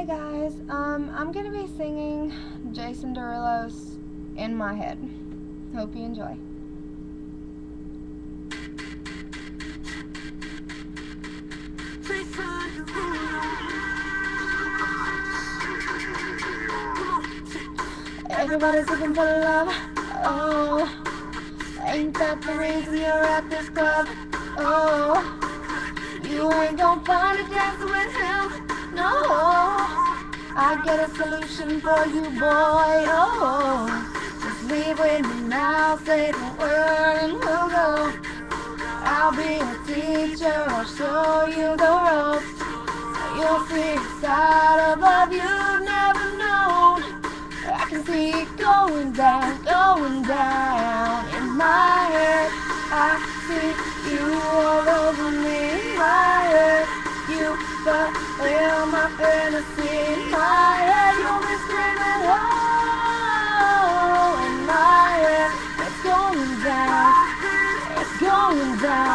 Hey guys, I'm gonna be singing Jason Derulo's In My Head. Hope you enjoy. Everybody's looking for love. Oh, ain't that the reason you're at this club? Oh, you ain't gonna find a dancer with him. No, I got a solution for you, boy. Oh, just leave with me now. Say the word and we'll go. I'll be a teacher. I'll show you the ropes. You'll see a side of love you've never known. I can see it going down in my head. I see you all over me in my head. You fulfill my fantasy in my head. You'll be screaming, oh, in my head. It's going down, it's going down.